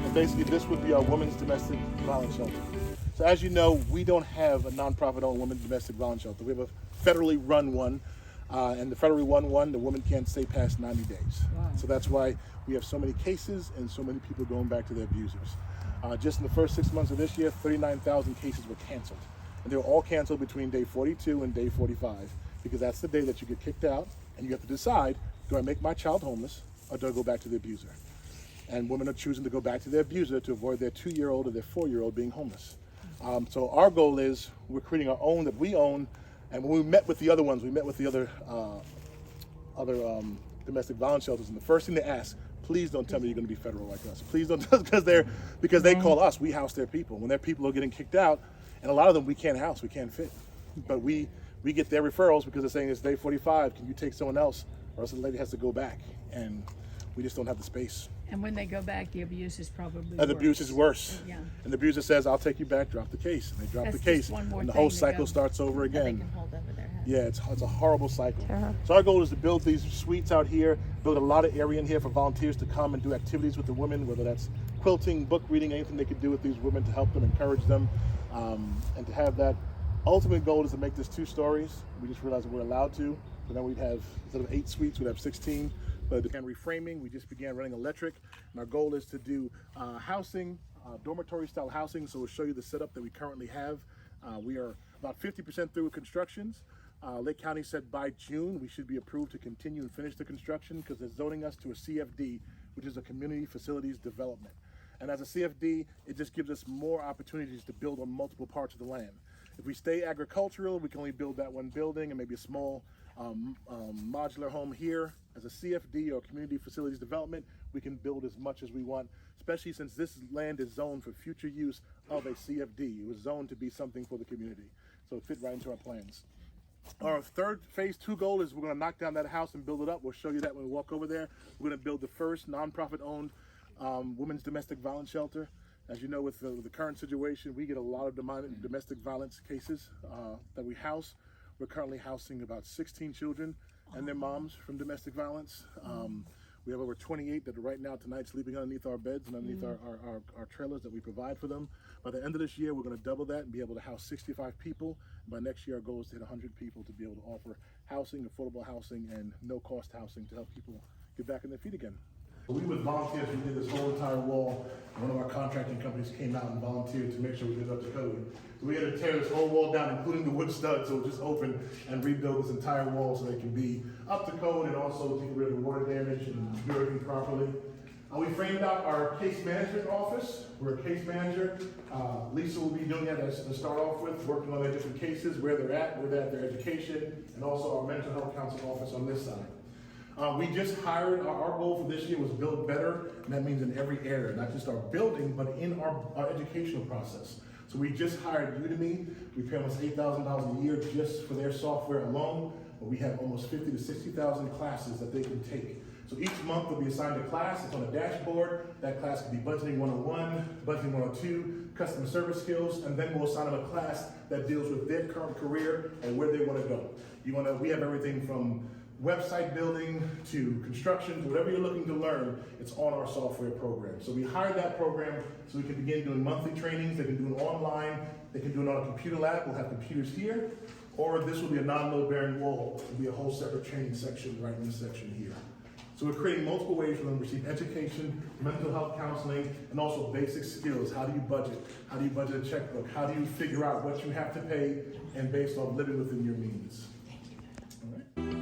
And basically this would be our women's domestic violence shelter. So as you know, we don't have a nonprofit-owned women's domestic violence shelter. We have a federally run one, and the federally run one, the woman can't stay past 90 days. Wow. So that's why we have so many cases and so many people going back to their abusers. Just in the first 6 months of this year, 39,000 cases were canceled. And they were all canceled between day 42 and day 45, because that's the day that you get kicked out and you have to decide, do I make my child homeless or do I go back to the abuser? And women are choosing to go back to their abuser to avoid their 2-year-old or their 4-year-old being homeless. So our goal is we're creating our own that we own, and when we met with the other ones, we met with the other domestic violence shelters, and the first thing they ask, please don't tell me you're going to be federal like us. Please don't, because they call us, we house their people. When their people are getting kicked out, and a lot of them we can't house, we can't fit. But we get their referrals because they're saying it's day 45, can you take someone else, or else the lady has to go back, and we just don't have the space. And when they go back, the abuse is probably worse. And the abuse is worse. Yeah. And the abuser says, I'll take you back, drop the case. And they drop the case, and the whole cycle starts over again. They can hold over their head. Yeah, it's a horrible cycle. So our goal is to build these suites out here, build a lot of area in here for volunteers to come and do activities with the women, whether that's quilting, book reading, anything they could do with these women to help them, encourage them, and to have that. Ultimate goal is to make this 2 stories. We just realized that we're allowed to. So then we'd have, instead of 8 suites, we'd have 16. But again, reframing, we just began running electric. And our goal is to do housing, dormitory style housing. So we'll show you the setup that we currently have. We are about 50% through with constructions. Lake County said by June we should be approved to continue and finish the construction because they're zoning us to a CFD, which is a community facilities development. And as a CFD, it just gives us more opportunities to build on multiple parts of the land. If we stay agricultural, we can only build that one building and maybe a small modular home here. As a CFD or community facilities development, we can build as much as we want, especially since this land is zoned for future use of a CFD. It was zoned to be something for the community. So it fit right into our plans. Our third phase 2 goal is we're going to knock down that house and build it up. We'll show you that when we walk over there. We're going to build the first nonprofit owned women's domestic violence shelter. As you know, with the current situation, we get a lot of domestic violence cases that we house. We're currently housing about 16 children and their moms from domestic violence. We have over 28 that are right now tonight sleeping underneath our beds and underneath our trailers that we provide for them. By the end of this year, we're going to double that and be able to house 65 people. By next year, our goal is to hit 100 people to be able to offer housing, affordable housing, and no-cost housing to help people get back on their feet again. We with volunteers, we did this whole entire wall. One of our contracting companies came out and volunteered to make sure we did up to code. So we had to tear this whole wall down, including the wood studs, so we'll just open and rebuild this entire wall so they can be up to code and also take rid of the water damage and do everything properly. We framed out our case management office. We're a case manager. Lisa will be doing that to start off with, working on their different cases, where they're at their education, and also our mental health counseling office on this side. We just hired, our goal for this year was build better, and that means in every area, not just our building, but in our educational process. So we just hired Udemy. We pay almost $8,000 a year just for their software alone, but we have almost 50 to 60,000 classes that they can take. So each month they'll be assigned a class. It's on a dashboard. That class could be budgeting 101, budgeting 102, customer service skills, and then we'll assign them a class that deals with their current career and where they want to go. We have everything from website building to construction, whatever you're looking to learn, it's on our software program. So we hired that program so we can begin doing monthly trainings. They can do it online, they can do it on a computer lab. We'll have computers here, or this will be a non-load bearing wall. It'll be a whole separate training section right in this section here. So we're creating multiple ways for them to receive education, mental health counseling, and also basic skills. How do you budget? How do you budget a checkbook? How do you figure out what you have to pay and based on living within your means? All right.